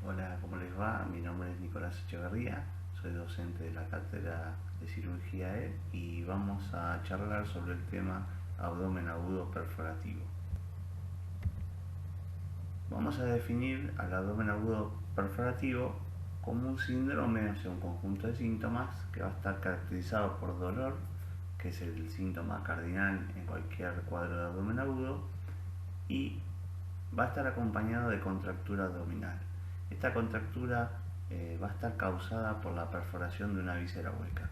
Hola, ¿cómo les va? Mi nombre es Nicolás Echeverría, soy docente de la Cátedra de Cirugía E y vamos a charlar sobre el tema abdomen agudo perforativo. Vamos a definir al abdomen agudo perforativo como un síndrome, o sea, un conjunto de síntomas que va a estar caracterizado por dolor, que es el síntoma cardinal en cualquier cuadro de abdomen agudo, y va a estar acompañado de contractura abdominal. Esta contractura va a estar causada por la perforación de una víscera hueca.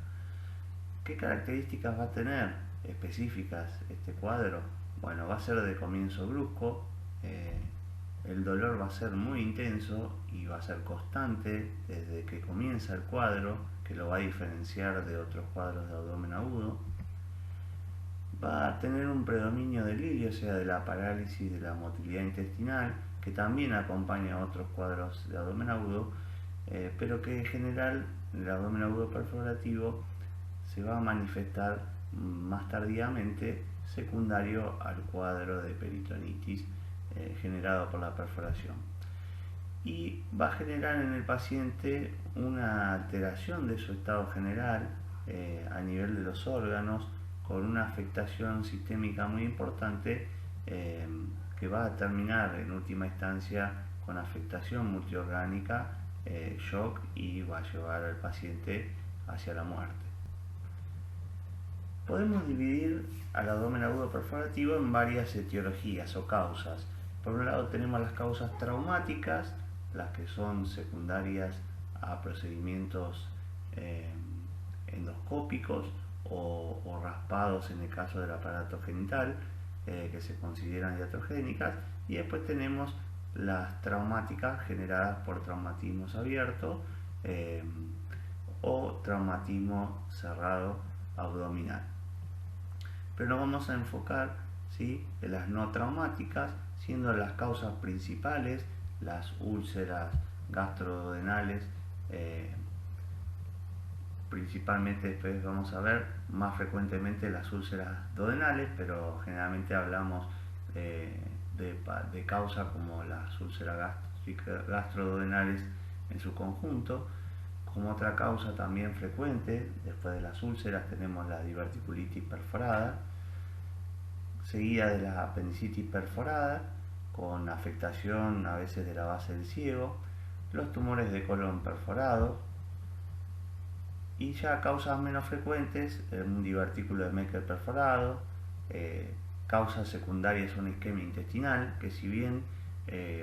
¿Qué características va a tener específicas este cuadro? Bueno, va a ser de comienzo brusco, el dolor va a ser muy intenso y va a ser constante desde que comienza el cuadro, que lo va a diferenciar de otros cuadros de abdomen agudo. Va a tener un predominio del ilio, o sea, de la parálisis de la motilidad intestinal, que también acompaña a otros cuadros de abdomen agudo, pero que en general el abdomen agudo perforativo se va a manifestar más tardíamente, secundario al cuadro de peritonitis generado por la perforación. Y va a generar en el paciente una alteración de su estado general a nivel de los órganos, con una afectación sistémica muy importante que va a terminar en última instancia con afectación multiorgánica, shock, y va a llevar al paciente hacia la muerte. Podemos dividir al abdomen agudo perforativo en varias etiologías o causas. Por un lado tenemos las causas traumáticas, las que son secundarias a procedimientos eh, endoscópicos o raspados en el caso del aparato genital, que se consideran iatrogénicas, y después tenemos las traumáticas generadas por traumatismos abiertos o traumatismo cerrado abdominal. Pero nos vamos a enfocar, ¿sí?, en las no traumáticas, siendo las causas principales las úlceras gastroduodenales, principalmente. Después vamos a ver más frecuentemente las úlceras duodenales, pero generalmente hablamos de causa como las úlceras gastroduodenales en su conjunto. Como otra causa también frecuente, después de las úlceras, tenemos la diverticulitis perforada, seguida de la apendicitis perforada, con afectación a veces de la base del ciego, los tumores de colon perforados, y ya causas menos frecuentes, un divertículo de Meckel perforado. Causas secundarias son isquemia intestinal, que si bien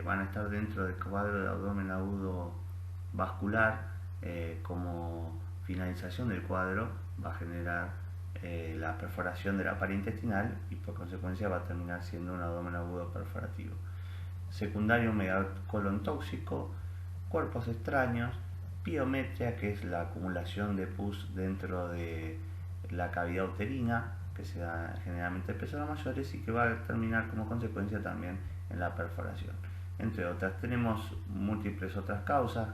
van a estar dentro del cuadro de abdomen agudo vascular, como finalización del cuadro va a generar la perforación de la pared intestinal y por consecuencia va a terminar siendo un abdomen agudo perforativo. Secundario, megacolon tóxico, cuerpos extraños, piometría, que es la acumulación de pus dentro de la cavidad uterina, que se da generalmente en personas mayores y que va a terminar como consecuencia también en la perforación. Entre otras, tenemos múltiples otras causas,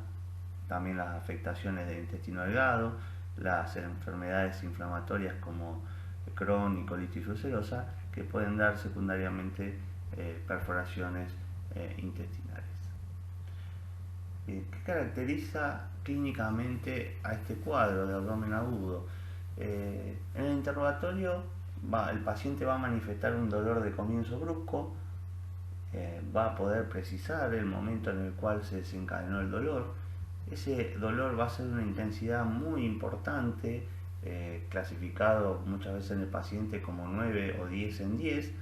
también las afectaciones del intestino delgado, las enfermedades inflamatorias como Crohn y colitis ulcerosa, que pueden dar secundariamente perforaciones intestinales. ¿Qué caracteriza clínicamente a este cuadro de abdomen agudo? En el interrogatorio el paciente va a manifestar un dolor de comienzo brusco, va a poder precisar el momento en el cual se desencadenó el dolor. Ese dolor va a ser de una intensidad muy importante, clasificado muchas veces en el paciente como 9 o 10 en 10,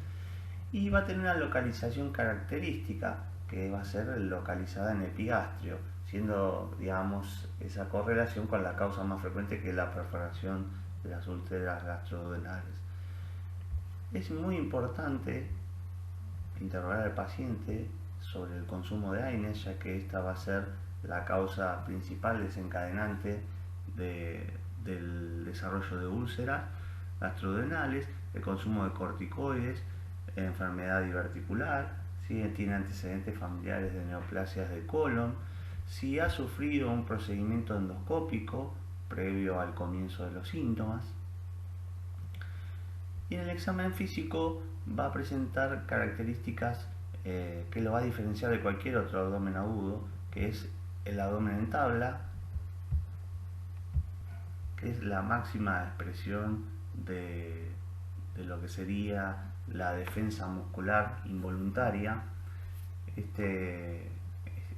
y va a tener una localización característica que va a ser localizada en el epigastrio, siendo, digamos, esa correlación con la causa más frecuente, que es la perforación de las úlceras gastroduodenales. Es muy importante interrogar al paciente sobre el consumo de AINES, ya que esta va a ser la causa principal desencadenante del desarrollo de úlceras gastroduodenales, el consumo de corticoides, enfermedad diverticular, si tiene antecedentes familiares de neoplasias del colon, si ha sufrido un procedimiento endoscópico previo al comienzo de los síntomas. Y en el examen físico va a presentar características que lo va a diferenciar de cualquier otro abdomen agudo, que es el abdomen en tabla, que es la máxima expresión de lo que sería la defensa muscular involuntaria.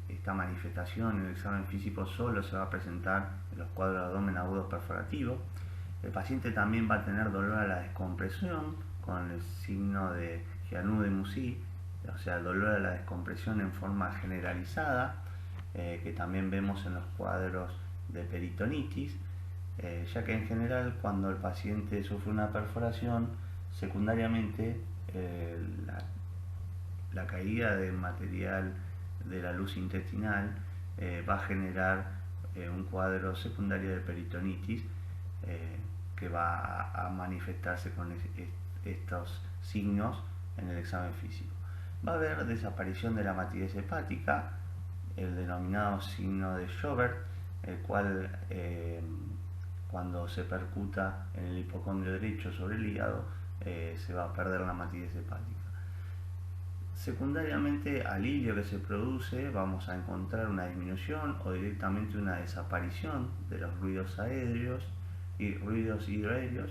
Esta manifestación en el examen físico solo se va a presentar en los cuadros de abdomen agudo perforativo. El paciente también va a tener dolor a la descompresión con el signo de Gianoux de Mussy, o sea, el dolor a la descompresión en forma generalizada, que también vemos en los cuadros de peritonitis, ya que en general cuando el paciente sufre una perforación, secundariamente la caída de material de la luz intestinal va a generar un cuadro secundario de peritonitis que va a manifestarse con estos signos en el examen físico. Va a haber desaparición de la matidez hepática, el denominado signo de Joubert, el cual cuando se percuta en el hipocondrio derecho sobre el hígado se va a perder la matidez hepática. Secundariamente al ilio que se produce vamos a encontrar una disminución o directamente una desaparición de los ruidos aéreos y ruidos hidroaéreos,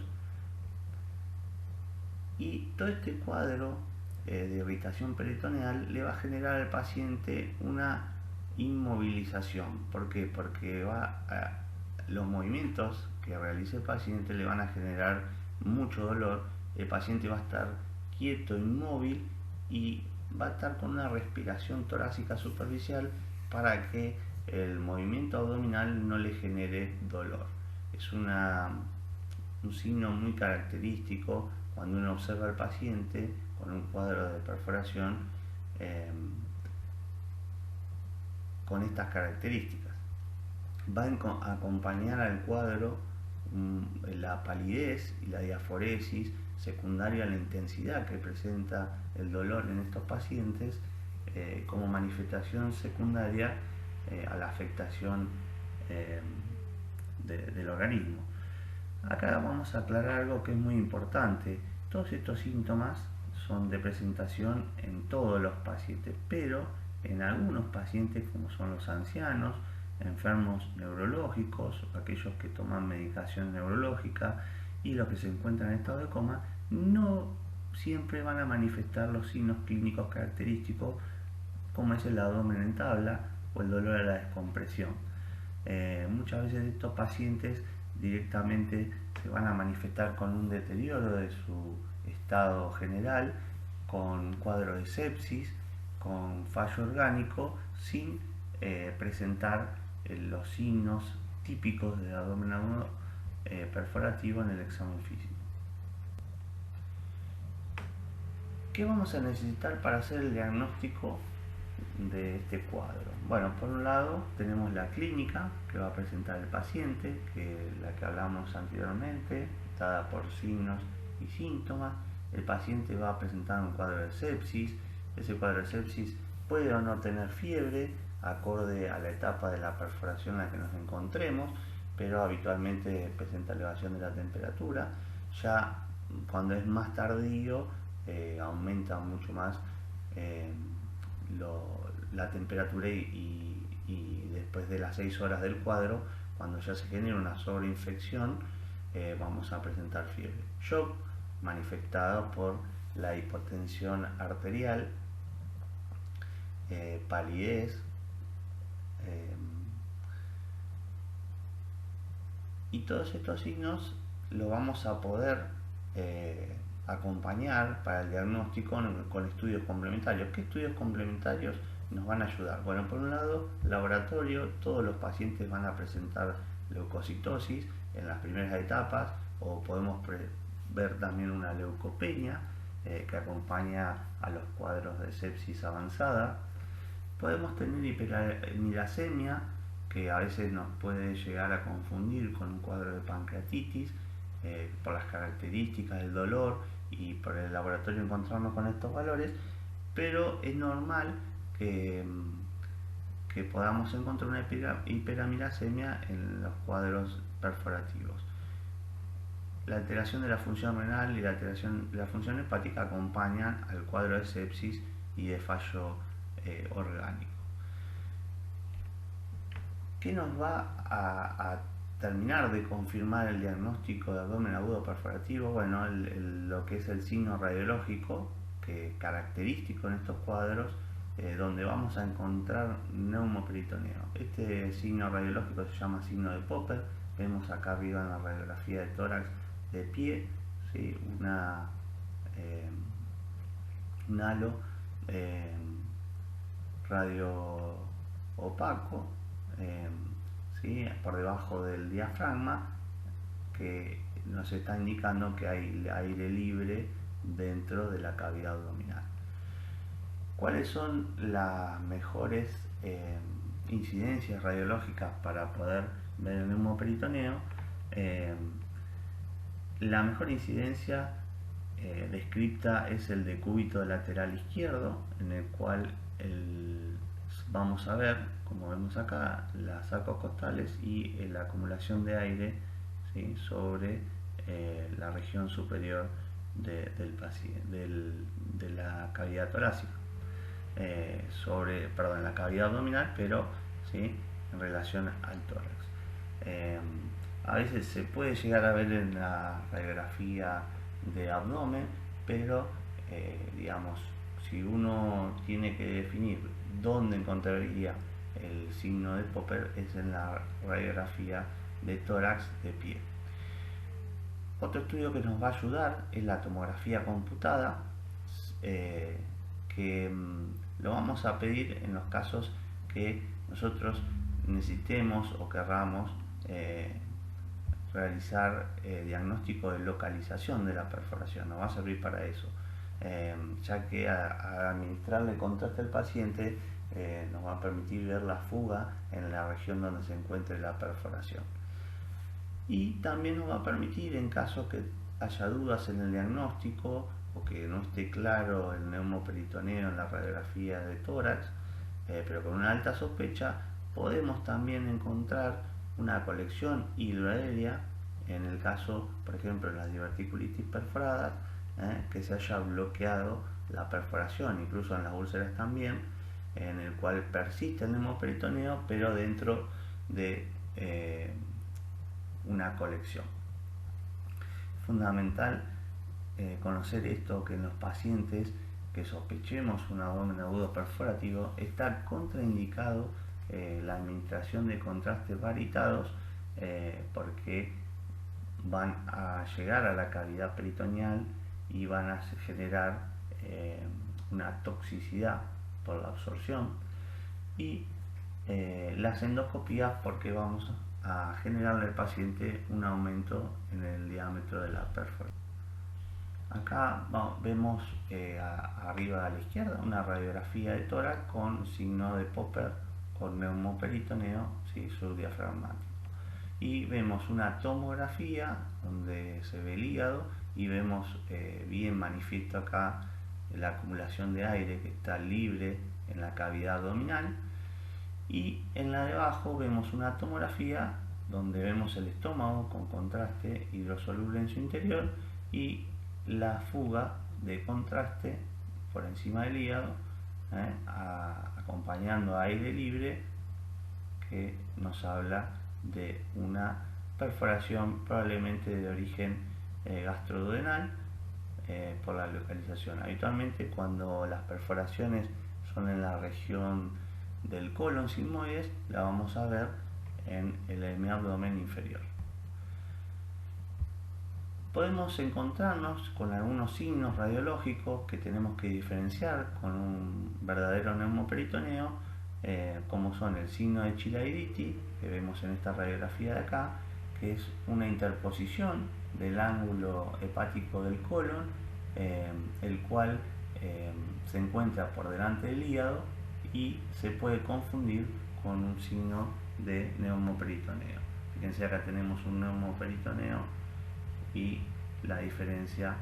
y todo este cuadro de irritación peritoneal le va a generar al paciente una inmovilización. ¿Por qué? Porque los movimientos que realice el paciente le van a generar mucho dolor. El paciente va a estar quieto, inmóvil, y va a estar con una respiración torácica superficial para que el movimiento abdominal no le genere dolor. Es un signo muy característico cuando uno observa al paciente con un cuadro de perforación con estas características. Va a acompañar al cuadro la palidez y la diaforesis secundaria a la intensidad que presenta el dolor en estos pacientes como manifestación secundaria a la afectación del organismo. Acá vamos a aclarar algo que es muy importante. Todos estos síntomas son de presentación en todos los pacientes, pero en algunos pacientes, como son los ancianos, enfermos neurológicos, aquellos que toman medicación neurológica y los que se encuentran en estado de coma, no siempre van a manifestar los signos clínicos característicos, como es el abdomen en tabla o el dolor a la descompresión. Muchas veces estos pacientes directamente se van a manifestar con un deterioro de su estado general, con cuadro de sepsis, con fallo orgánico, sin presentar los signos típicos del abdomen agudo perforativo en el examen físico. ¿Qué vamos a necesitar para hacer el diagnóstico de este cuadro? Bueno, por un lado tenemos la clínica que va a presentar el paciente, que la que hablamos anteriormente, dada por signos y síntomas. El paciente va a presentar un cuadro de sepsis. Ese cuadro de sepsis puede o no tener fiebre, acorde a la etapa de la perforación en la que nos encontremos, pero habitualmente presenta elevación de la temperatura. Ya cuando es más tardío, aumenta mucho más la temperatura y después de las 6 horas del cuadro, cuando ya se genera una sobreinfección, vamos a presentar fiebre. Shock manifestado por la hipotensión arterial, palidez, y todos estos signos lo vamos a poder acompañar para el diagnóstico con estudios complementarios. ¿Qué estudios complementarios nos van a ayudar? Bueno, por un lado, laboratorio. Todos los pacientes van a presentar leucocitosis en las primeras etapas, o podemos ver también una leucopenia que acompaña a los cuadros de sepsis avanzada. Podemos tener hiperamilasemia, que a veces nos puede llegar a confundir con un cuadro de pancreatitis por las características del dolor y por el laboratorio encontrarnos con estos valores, pero es normal que podamos encontrar una hiperamilasemia en los cuadros perforativos. La alteración de la función renal y la alteración de la función hepática acompañan al cuadro de sepsis y de fallo orgánico. ¿Qué nos va a terminar de confirmar el diagnóstico de abdomen agudo perforativo? Bueno, lo que es el signo radiológico, que característico en estos cuadros, donde vamos a encontrar neumoperitoneo. Este signo radiológico se llama signo de Popper. Vemos acá arriba en la radiografía de tórax de pie, ¿sí? Un halo radio opaco, ¿sí? Por debajo del diafragma, que nos está indicando que hay aire libre dentro de la cavidad abdominal. ¿Cuáles son las mejores incidencias radiológicas para poder ver el neumoperitoneo? La mejor incidencia descripta es el decúbito lateral izquierdo, en el cual vamos a ver, como vemos acá, las arcos costales y la acumulación de aire, ¿sí? Sobre la región superior del paciente, de la cavidad torácica, la cavidad abdominal, pero ¿sí? En relación al tórax. A veces se puede llegar a ver en la radiografía de abdomen, pero digamos, si uno tiene que definir dónde encontraría el signo de Popper, es en la radiografía de tórax de pie. Otro estudio que nos va a ayudar es la tomografía computada, que lo vamos a pedir en los casos que nosotros necesitemos o querramos realizar diagnóstico de localización de la perforación. Nos va a servir para eso, ya que a administrarle contraste al paciente nos va a permitir ver la fuga en la región donde se encuentre la perforación. Y también nos va a permitir, en caso que haya dudas en el diagnóstico o que no esté claro el neumoperitoneo en la radiografía de tórax, pero con una alta sospecha, podemos también encontrar una colección hidroaérea en el caso, por ejemplo, de las diverticulitis perforadas, que se haya bloqueado la perforación, incluso en las úlceras también, en el cual persiste el neumoperitoneo, pero dentro de una colección. Es fundamental conocer esto, que en los pacientes que sospechemos un abdomen agudo perforativo está contraindicado la administración de contrastes varitados, porque van a llegar a la cavidad peritoneal y van a generar una toxicidad por la absorción, y las endoscopías, porque vamos a generarle al paciente un aumento en el diámetro de la perforación. Acá vemos arriba a la izquierda una radiografía de tórax con signo de Popper, con neumoperitoneo, ¿sí? Subdiafragmático. Y vemos una tomografía donde se ve el hígado y vemos bien manifiesto acá la acumulación de aire que está libre en la cavidad abdominal. Y en la de abajo vemos una tomografía donde vemos el estómago con contraste hidrosoluble en su interior y la fuga de contraste por encima del hígado, acompañando a aire libre, que nos habla de una perforación probablemente de origen gastroduodenal, por la localización. Habitualmente, cuando las perforaciones son en la región del colon sigmoides, la vamos a ver en el hemiabdomen inferior. Podemos encontrarnos con algunos signos radiológicos que tenemos que diferenciar con un verdadero neumoperitoneo, como son el signo de Chilaiditi, que vemos en esta radiografía de acá, que es una interposición del ángulo hepático del colon, el cual se encuentra por delante del hígado y se puede confundir con un signo de neumoperitoneo. Fíjense, acá tenemos un neumoperitoneo y la diferencia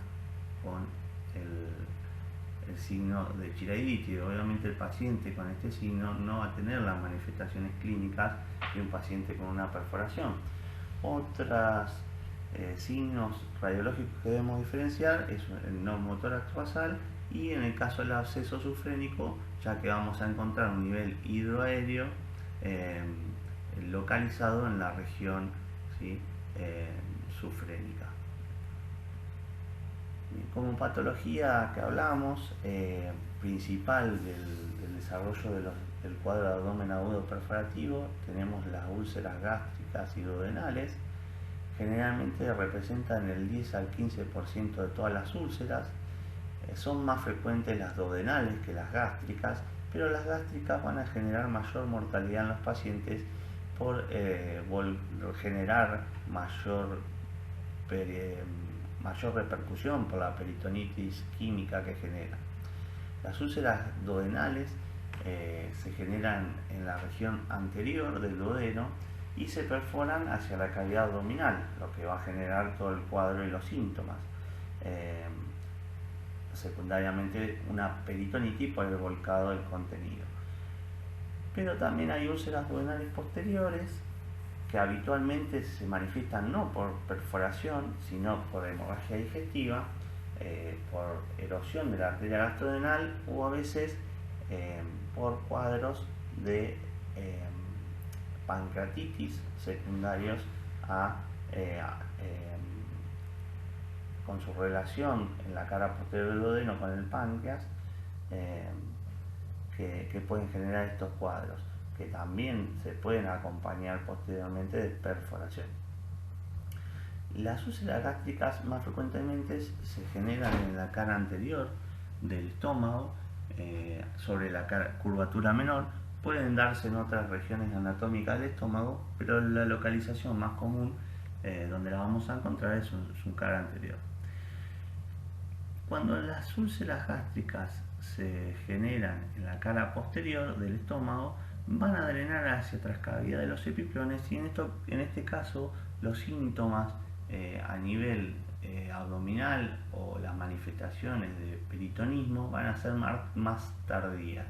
con el signo de Chilaiditi. Obviamente el paciente con este signo no va a tener las manifestaciones clínicas de un paciente con una perforación. Otros signos radiológicos que debemos diferenciar es el neumotórax basal, y en el caso del absceso sufrénico, ya que vamos a encontrar un nivel hidroaéreo localizado en la región, ¿sí? Sufrénica. Como patología que hablamos, principal del desarrollo del cuadro de abdomen agudo perforativo, tenemos las úlceras gástricas y duodenales. Generalmente representan el 10 al 15% de todas las úlceras. Son más frecuentes las duodenales que las gástricas, pero las gástricas van a generar mayor mortalidad en los pacientes por generar mayor repercusión por la peritonitis química que genera. Las úlceras duodenales se generan en la región anterior del duodeno y se perforan hacia la cavidad abdominal, lo que va a generar todo el cuadro y los síntomas. Secundariamente una peritonitis por el volcado del contenido. Pero también hay úlceras duodenales posteriores que habitualmente se manifiestan no por perforación, sino por hemorragia digestiva, por erosión de la arteria gastrodenal o a veces por cuadros de pancreatitis secundarios con su relación en la cara posterior del duodeno con el páncreas, que pueden generar estos cuadros, que también se pueden acompañar posteriormente de perforación. Las úlceras gástricas más frecuentemente se generan en la cara anterior del estómago, sobre la curvatura menor. Pueden darse en otras regiones anatómicas del estómago, pero la localización más común donde la vamos a encontrar es su cara anterior. Cuando las úlceras gástricas se generan en la cara posterior del estómago, van a drenar hacia otras cavidades de los epiplones y en este caso los síntomas a nivel abdominal o las manifestaciones de peritonismo van a ser más tardías.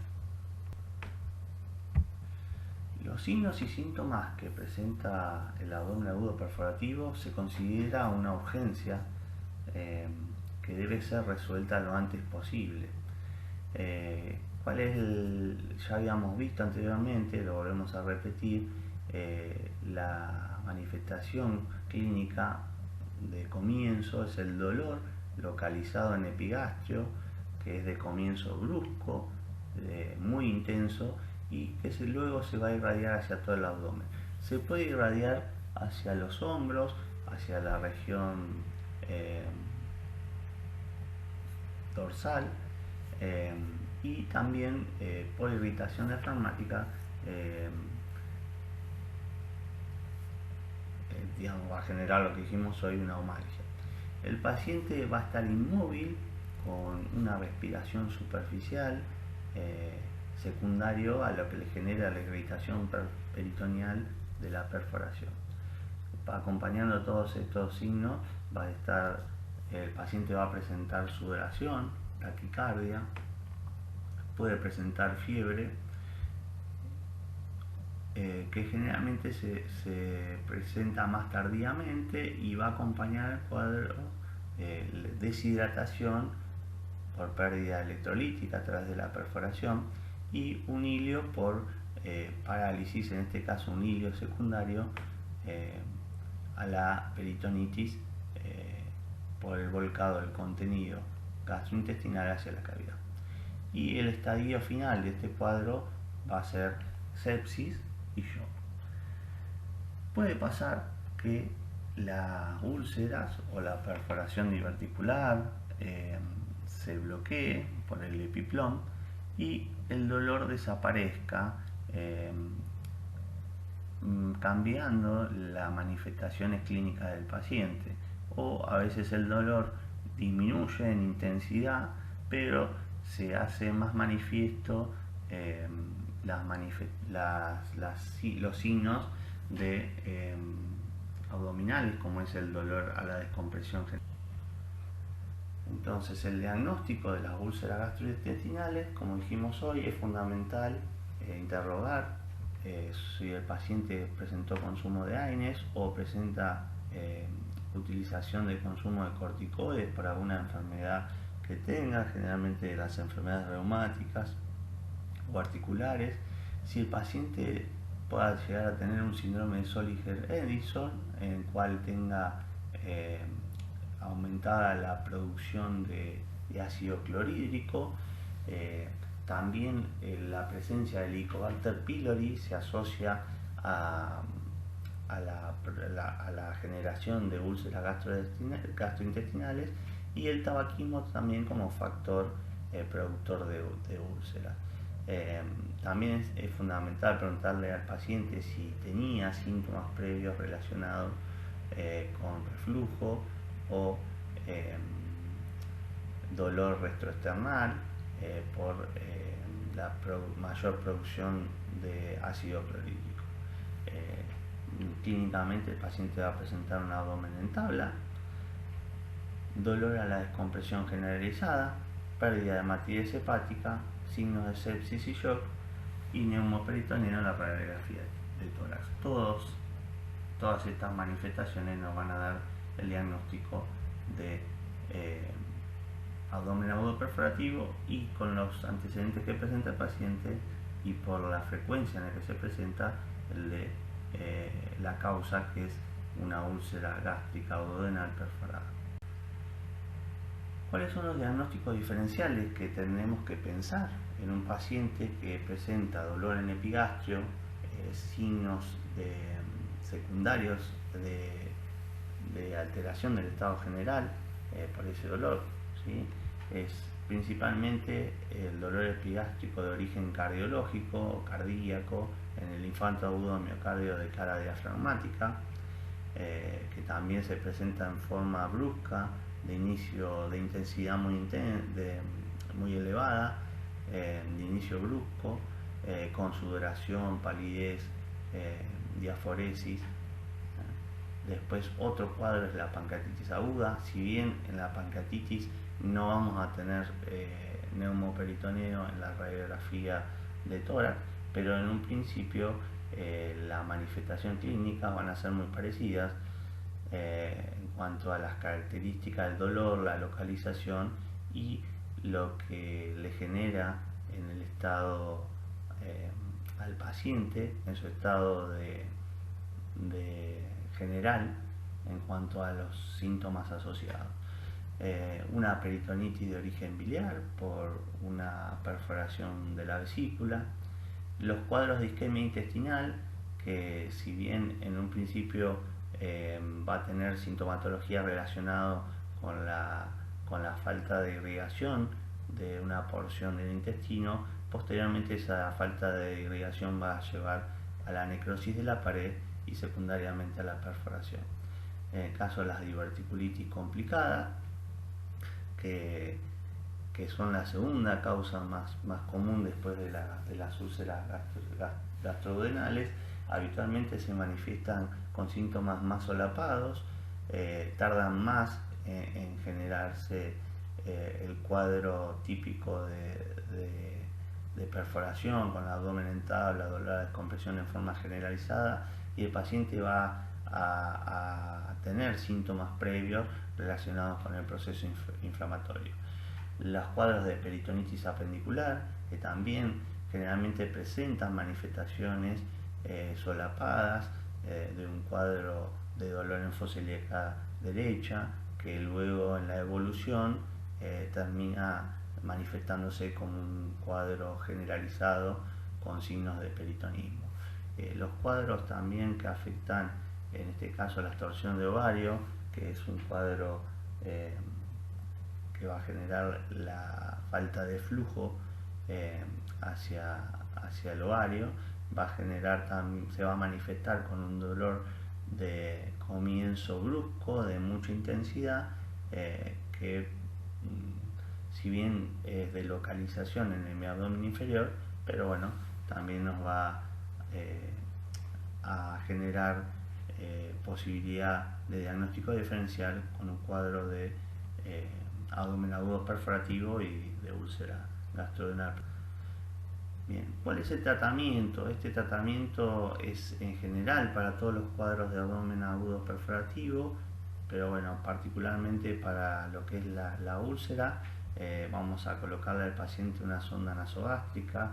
Los signos y síntomas que presenta el abdomen agudo perforativo se considera una urgencia que debe ser resuelta lo antes posible. ¿Cuál es ya habíamos visto anteriormente, lo volvemos a repetir, la manifestación clínica de comienzo es el dolor localizado en epigastrio, que es de comienzo brusco, muy intenso y que luego se va a irradiar hacia todo el abdomen. Se puede irradiar hacia los hombros, hacia la región dorsal, y también por irritación diafragmática, va a generar lo que dijimos hoy, una omalgia. El paciente va a estar inmóvil con una respiración superficial, secundario a lo que le genera la irritación peritoneal de la perforación. Acompañando todos estos signos el paciente va a presentar sudoración, taquicardia, puede presentar fiebre, que generalmente se presenta más tardíamente y va a acompañar el cuadro deshidratación por pérdida electrolítica a través de la perforación y un hilio por parálisis, en este caso un hilio secundario a la peritonitis por el volcado del contenido gastrointestinal hacia la cavidad. Y el estadio final de este cuadro va a ser sepsis y shock. Puede pasar que las úlceras o la perforación diverticular se bloquee por el epiplom y el dolor desaparezca, cambiando las manifestaciones clínicas del paciente, o a veces el dolor disminuye en intensidad pero se hace más manifiesto los signos de abdominales, como es el dolor a la descompresión general. Entonces, el diagnóstico de las úlceras gastrointestinales, como dijimos hoy, es fundamental interrogar si el paciente presentó consumo de AINES o presenta utilización de consumo de corticoides por alguna enfermedad que tenga, generalmente las enfermedades reumáticas o articulares. Si el paciente pueda llegar a tener un síndrome de Zollinger-Ellison, en el cual tenga aumentada la producción de ácido clorhídrico. También la presencia del Helicobacter pylori se asocia a la generación de úlceras gastrointestinales, y el tabaquismo también como factor productor de úlceras. También es fundamental preguntarle al paciente si tenía síntomas previos relacionados con reflujo o dolor retroesternal por la mayor producción de ácido clorhídrico. Clínicamente el paciente va a presentar un abdomen en tabla, dolor a la descompresión generalizada, pérdida de matidez hepática, signos de sepsis y shock, y neumoperitoneo en la radiografía de tórax. Todas estas manifestaciones nos van a dar el diagnóstico de abdomen agudo perforativo, y con los antecedentes que presenta el paciente y por la frecuencia en la que se presenta, el de la causa, que es una úlcera gástrica o duodenal perforada. ¿Cuáles son los diagnósticos diferenciales que tenemos que pensar en un paciente que presenta dolor en epigastrio, signos secundarios de alteración del estado general por ese dolor? ¿Sí? Es principalmente el dolor epigástrico de origen cardiológico o cardíaco en el infarto agudo miocardio de cara diafragmática, que también se presenta en forma brusca, de inicio de intensidad muy elevada, de inicio brusco, con sudoración, palidez, diaforesis. Después otro cuadro es la pancreatitis aguda. Si bien en la pancreatitis no vamos a tener neumoperitoneo en la radiografía de tórax, pero en un principio la manifestación clínica van a ser muy parecidas en cuanto a las características del dolor, la localización y lo que le genera en el estado al paciente, en su estado de general en cuanto a los síntomas asociados. Una peritonitis de origen biliar por una perforación de la vesícula, los cuadros de isquemia intestinal, que si bien en un principio va a tener sintomatología relacionada con la falta de irrigación de una porción del intestino, posteriormente esa falta de irrigación va a llevar a la necrosis de la pared y secundariamente a la perforación. En el caso de las diverticulitis complicadas, que son la segunda causa más común después de las úlceras gastroduodenales, habitualmente se manifiestan con síntomas más solapados, tardan más en generarse el cuadro típico de perforación con el abdomen en tabla, dolor a descompresión en forma generalizada, y el paciente va a tener síntomas previos relacionados con el proceso inflamatorio. Los cuadros de peritonitis apendicular, que también generalmente presentan manifestaciones solapadas de un cuadro de dolor en fosa ilíaca derecha, que luego en la evolución termina manifestándose como un cuadro generalizado con signos de peritonismo. Los cuadros también que afectan, en este caso, la torsión de ovario, que es un cuadro que va a generar la falta de flujo hacia el ovario, se va a manifestar con un dolor de comienzo brusco, de mucha intensidad, que si bien es de localización en el abdomen inferior, pero bueno, también nos va a generar posibilidad de diagnóstico diferencial con un cuadro de abdomen agudo perforativo y de úlcera gastroduodenal. Bien, ¿cuál es el tratamiento? Este tratamiento es en general para todos los cuadros de abdomen agudo perforativo, pero bueno, particularmente para lo que es la úlcera, vamos a colocarle al paciente una sonda nasogástrica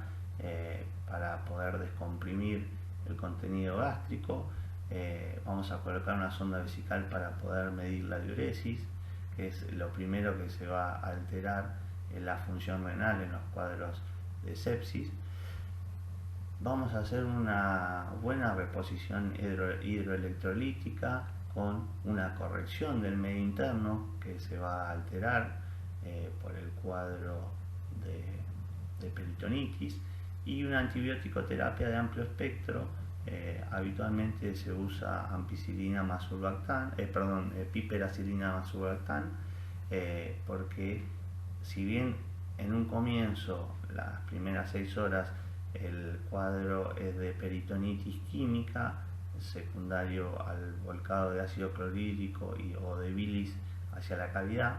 para poder descomprimir el contenido gástrico. Vamos a colocar una sonda vesical para poder medir la diuresis, que es lo primero que se va a alterar en la función renal en los cuadros de sepsis. Vamos a hacer una buena reposición hidroelectrolítica con una corrección del medio interno que se va a alterar por el cuadro de peritonitis, y una antibiótico terapia de amplio espectro. Habitualmente se usa ampicilina más surfactan, piperacilina más surfactan, porque si bien en un comienzo, las primeras 6 horas, el cuadro es de peritonitis química, secundario al volcado de ácido clorhídrico o de bilis hacia la cavidad,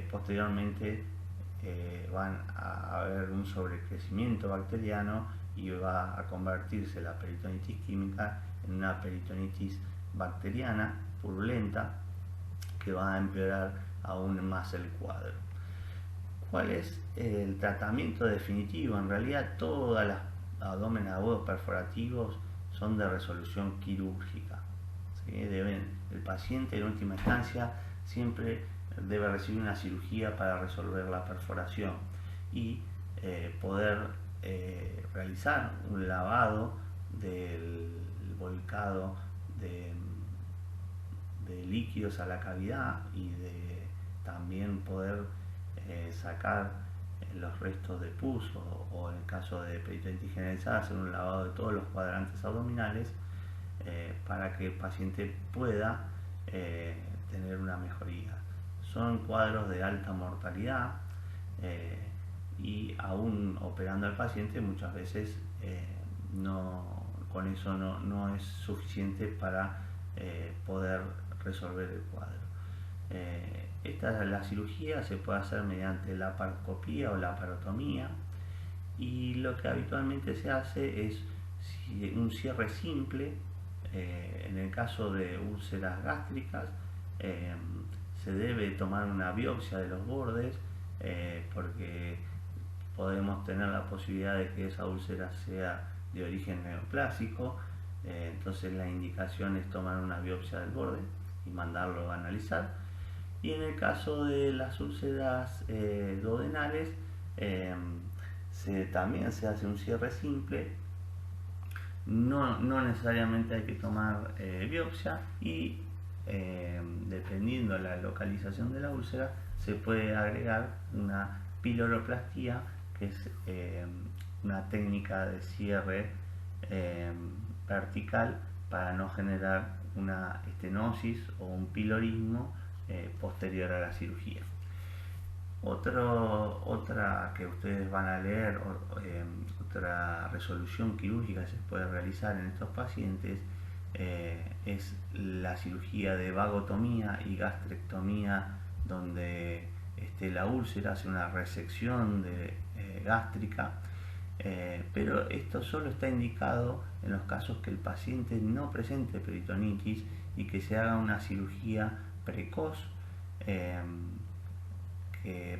posteriormente van a haber un sobrecrecimiento bacteriano y va a convertirse la peritonitis química en una peritonitis bacteriana purulenta que va a empeorar aún más el cuadro. ¿Cuál es el tratamiento definitivo? En realidad todas las abdómenes agudos perforativos son de resolución quirúrgica, ¿sí? El paciente en última instancia siempre debe recibir una cirugía para resolver la perforación y poder realizar un lavado del volcado de líquidos a la cavidad y de también poder sacar los restos de pus o en el caso de peritonitis generalizada hacer un lavado de todos los cuadrantes abdominales para que el paciente pueda tener una mejoría. Son cuadros de alta mortalidad y aún operando al paciente muchas veces con eso no es suficiente para poder resolver el cuadro. La cirugía se puede hacer mediante la laparoscopía o la laparotomía, y lo que habitualmente se hace es un cierre simple. En el caso de úlceras gástricas se debe tomar una biopsia de los bordes porque podemos tener la posibilidad de que esa úlcera sea de origen neoplásico. Entonces la indicación es tomar una biopsia del borde y mandarlo a analizar. Y en el caso de las úlceras duodenales también se hace un cierre simple. No necesariamente hay que tomar biopsia, y dependiendo de la localización de la úlcera se puede agregar una piloroplastia, que es una técnica de cierre vertical para no generar una estenosis o un pilorismo posterior a la cirugía. Otra que ustedes van a leer, otra resolución quirúrgica que se puede realizar en estos pacientes es la cirugía de vagotomía y gastrectomía, donde la úlcera hace una resección gástrica, pero esto solo está indicado en los casos que el paciente no presente peritonitis y que se haga una cirugía precoz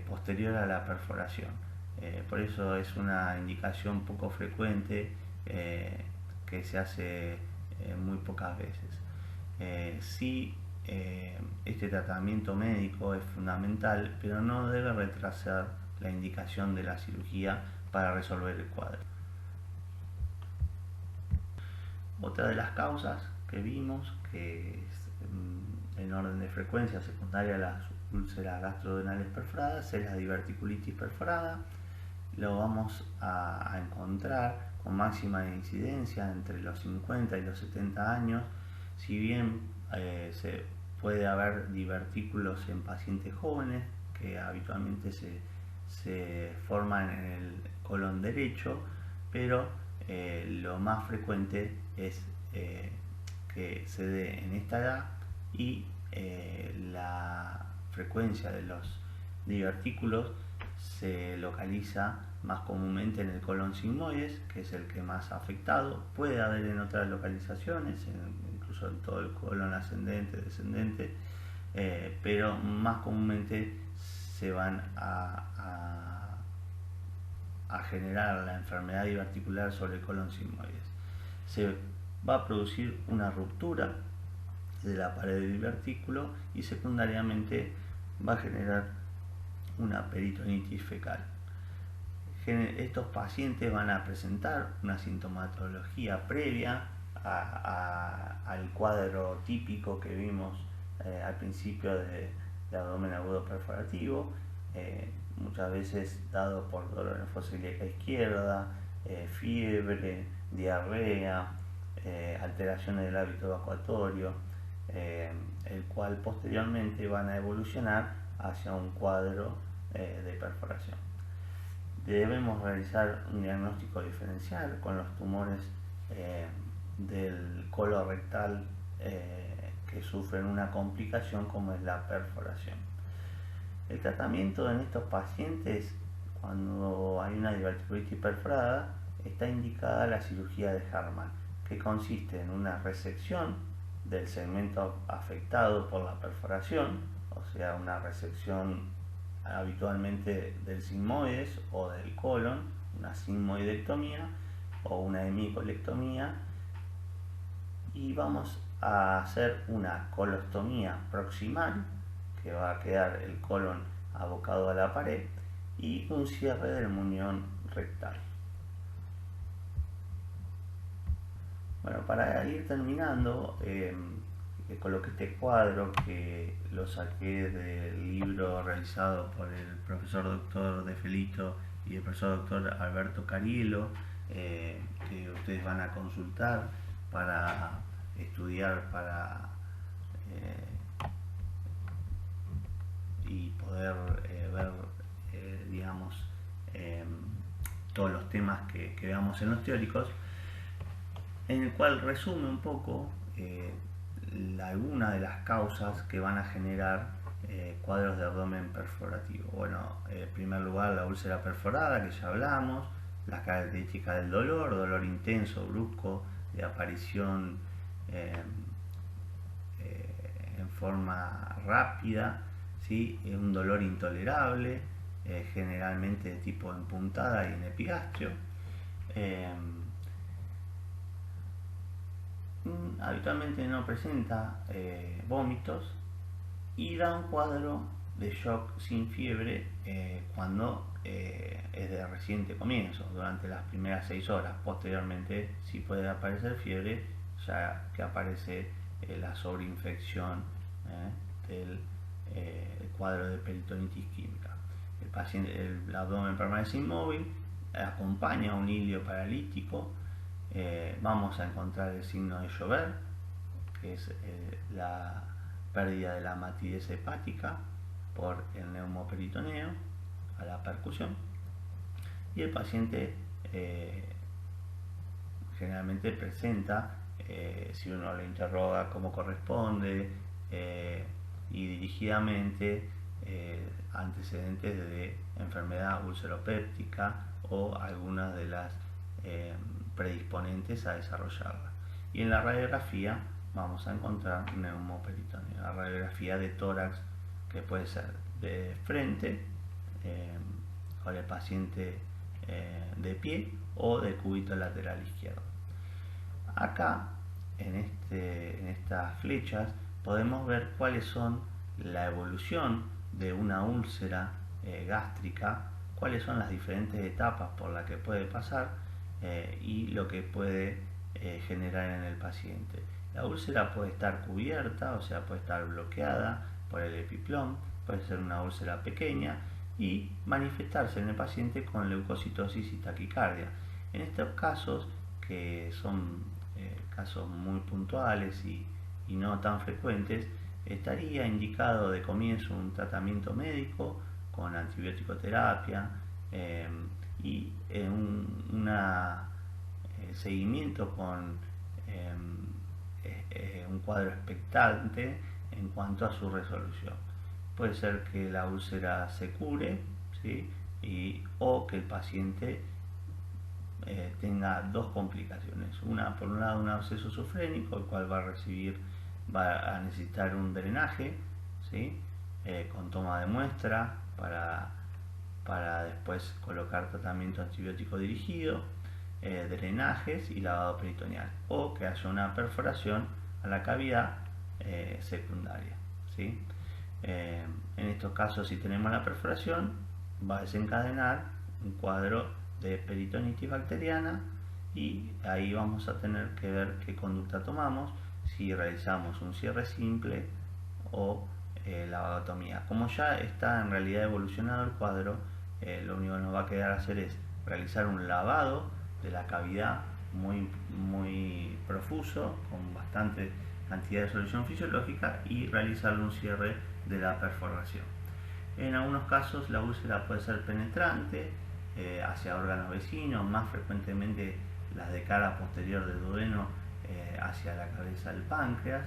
posterior a la perforación. Por eso es una indicación poco frecuente que se hace muy pocas veces. Sí, este tratamiento médico es fundamental, pero no debe retrasar la indicación de la cirugía para resolver el cuadro. Otra de las causas que vimos, que es en orden de frecuencia secundaria a las úlceras gastroduodenales perforadas, es la diverticulitis perforada. Lo vamos a encontrar con máxima incidencia entre los 50 y los 70 años. Si bien se puede haber divertículos en pacientes jóvenes que habitualmente se forman en el colon derecho, pero lo más frecuente es que se dé en esta edad, y la frecuencia de los divertículos se localiza más comúnmente en el colon sigmoides, que es el que más afectado. Puede haber en otras localizaciones, incluso en todo el colon ascendente, descendente, pero más comúnmente se van a generar la enfermedad diverticular sobre el colon sigmoides. se va a producir una ruptura de la pared del divertículo y secundariamente va a generar una peritonitis fecal. Estos pacientes van a presentar una sintomatología previa al cuadro típico que vimos al principio de abdomen agudo perforativo, muchas veces dado por dolor en fosa ilíaca izquierda, fiebre, diarrea, alteraciones del hábito evacuatorio, el cual posteriormente van a evolucionar hacia un cuadro de perforación. Debemos realizar un diagnóstico diferencial con los tumores del colorectal que sufren una complicación como es la perforación. El tratamiento en estos pacientes, cuando hay una diverticulitis perforada, está indicada la cirugía de Hartmann, que consiste en una resección del segmento afectado por la perforación, o sea, una resección habitualmente del sigmoides o del colon, una sigmoidectomía o una hemicolectomía, y vamos a hacer una colostomía proximal, que va a quedar el colon abocado a la pared, y un cierre del muñón rectal. Bueno, para ir terminando, coloqué este cuadro que lo saqué del libro realizado por el profesor doctor De Felito y el profesor doctor Alberto Cariello, que ustedes van a consultar para estudiar y poder ver, digamos, todos los temas que veamos en los teóricos, en el cual resume un poco algunas de las causas que van a generar cuadros de abdomen perforativo. Bueno, en primer lugar, la úlcera perforada, que ya hablamos, las características del dolor intenso, brusco, de aparición en forma rápida, ¿sí? Un dolor intolerable, generalmente de tipo en puntada y en epigastrio. Habitualmente no presenta vómitos y da un cuadro de shock sin fiebre cuando es de reciente comienzo, durante las primeras 6 horas. Posteriormente sí puede aparecer fiebre, ya que aparece la sobreinfección del cuadro de peritonitis química. El abdomen permanece inmóvil, acompaña un hilio paralítico. Vamos a encontrar el signo de llover, que es la pérdida de la matidez hepática por el neumoperitoneo a la percusión, y el paciente generalmente presenta, si uno le interroga como corresponde y dirigidamente, antecedentes de enfermedad ulceropéptica o algunas de las predisponentes a desarrollarla. Y en la radiografía vamos a encontrar neumoperitoneo, la radiografía de tórax, que puede ser de frente con el paciente de pie o de cúbito lateral izquierdo. Acá en estas flechas podemos ver cuáles son la evolución de una úlcera gástrica, cuáles son las diferentes etapas por las que puede pasar y lo que puede generar en el paciente. La úlcera puede estar cubierta, o sea, puede estar bloqueada por el epiplom, puede ser una úlcera pequeña y manifestarse en el paciente con leucocitosis y taquicardia. En estos casos, que son casos muy puntuales y no tan frecuentes, estaría indicado de comienzo un tratamiento médico con antibiótico terapia y un seguimiento con un cuadro expectante en cuanto a su resolución. Puede ser que la úlcera se cure, ¿sí? O que el paciente tenga dos complicaciones. Por un lado, un absceso sufrénico, el cual va a necesitar un drenaje, ¿sí? Con toma de muestra para después colocar tratamiento antibiótico dirigido. drenajes y lavado peritoneal, o que haya una perforación a la cavidad secundaria, ¿sí? En estos casos, si tenemos la perforación, va a desencadenar un cuadro de peritonitis bacteriana, y ahí vamos a tener que ver qué conducta tomamos, si realizamos un cierre simple o lavadotomía. Como ya está en realidad evolucionado el cuadro, lo único que nos va a quedar hacer es realizar un lavado de la cavidad muy profuso, con bastante cantidad de solución fisiológica, y realizar un cierre de la perforación. En algunos casos la úlcera puede ser penetrante hacia órganos vecinos, más frecuentemente las de cara posterior del duodeno hacia la cabeza del páncreas,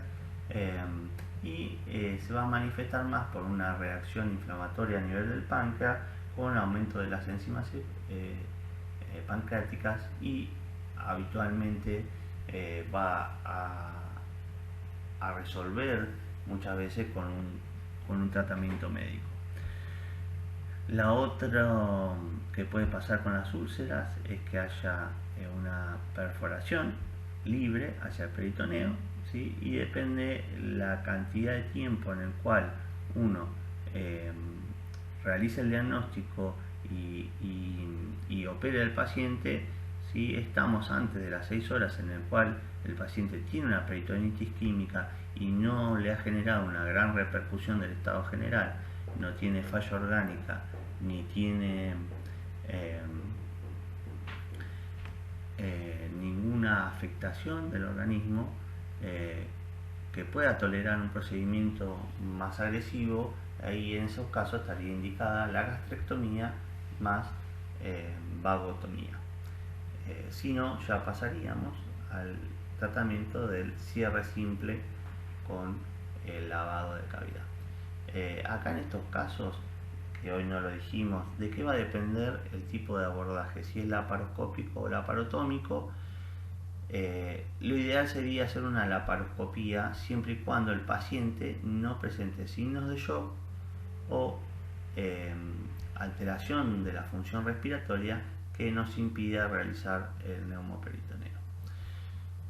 y se va a manifestar más por una reacción inflamatoria a nivel del páncreas, con aumento de las enzimas pancreáticas, y habitualmente va a resolver muchas veces con un tratamiento médico. La otra que puede pasar con las úlceras es que haya una perforación libre hacia el peritoneo, ¿sí? Y depende la cantidad de tiempo en el cual uno realiza el diagnóstico y opera al paciente. Si estamos antes de las 6 horas en el cual el paciente tiene una peritonitis química y no le ha generado una gran repercusión del estado general, no tiene falla orgánica, ni tiene ninguna afectación del organismo que pueda tolerar un procedimiento más agresivo, ahí en esos casos estaría indicada la gastrectomía más vagotomía. Si no, ya pasaríamos al tratamiento del cierre simple con el lavado de cavidad. Acá en estos casos, que hoy no lo dijimos, de qué va a depender el tipo de abordaje, si es laparoscópico o laparotómico. Lo ideal sería hacer una laparoscopía siempre y cuando el paciente no presente signos de shock o alteración de la función respiratoria que nos impida realizar el neumoperitoneo.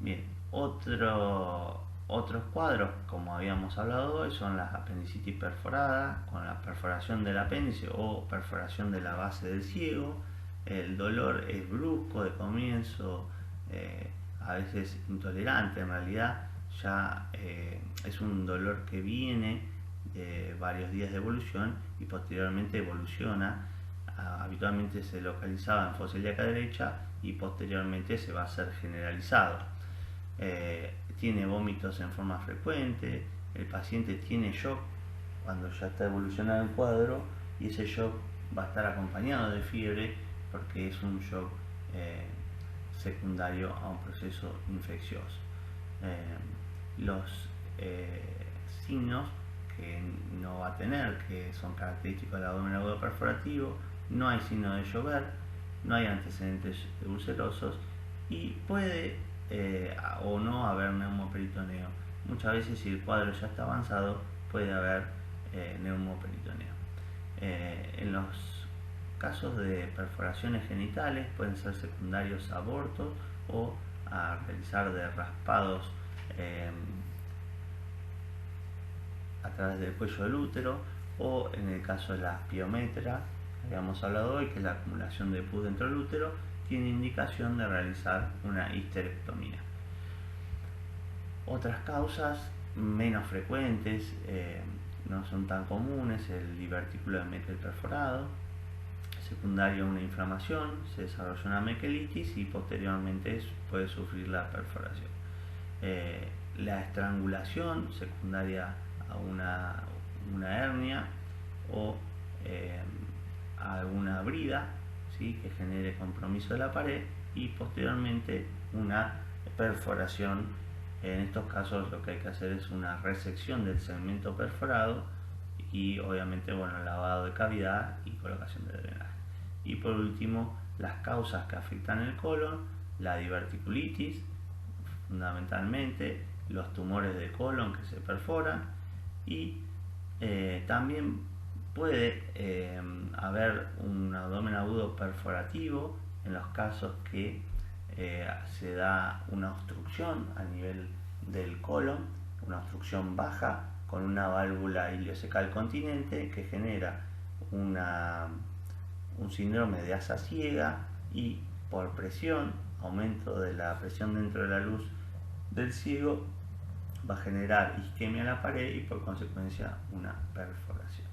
Bien, otros cuadros, como habíamos hablado hoy, son las apendicitis perforadas, con la perforación del apéndice o perforación de la base del ciego. El dolor es brusco de comienzo, a veces intolerante. En realidad ya es un dolor que viene de varios días de evolución y posteriormente evoluciona. Habitualmente se localizaba en fosa ilíaca derecha y posteriormente se va a hacer generalizado. Tiene vómitos en forma frecuente, el paciente tiene shock cuando ya está evolucionado el cuadro, y ese shock va a estar acompañado de fiebre porque es un shock secundario a un proceso infeccioso. Los signos que no va a tener, que son característicos del abdomen agudo perforativo: no hay signo de llover, no hay antecedentes ulcerosos, y puede o no haber neumoperitoneo. Muchas veces, si el cuadro ya está avanzado, puede haber neumoperitoneo. En los casos de perforaciones genitales pueden ser secundarios a abortos o a realizar de raspados a través del cuello del útero, o en el caso de la piometra, que habíamos hablado hoy, que es la acumulación de pus dentro del útero, tiene indicación de realizar una histerectomía. Otras causas menos frecuentes, no son tan comunes: el divertículo de Meckel perforado, secundario a una inflamación, se desarrolla una mequelitis y posteriormente puede sufrir la perforación. La estrangulación secundaria a una hernia o a alguna brida, ¿sí?, que genere compromiso de la pared, y posteriormente una perforación. En estos casos lo que hay que hacer es una resección del segmento perforado y obviamente, lavado de cavidad y colocación de drenaje. Y por último, las causas que afectan el colon: la diverticulitis, fundamentalmente los tumores de colon que se perforan, y también puede haber un abdomen agudo perforativo en los casos que se da una obstrucción a nivel del colon, una obstrucción baja con una válvula iliocecal continente que genera un síndrome de asa ciega y por presión, aumento de la presión dentro de la luz del ciego, va a generar isquemia en la pared y por consecuencia una perforación.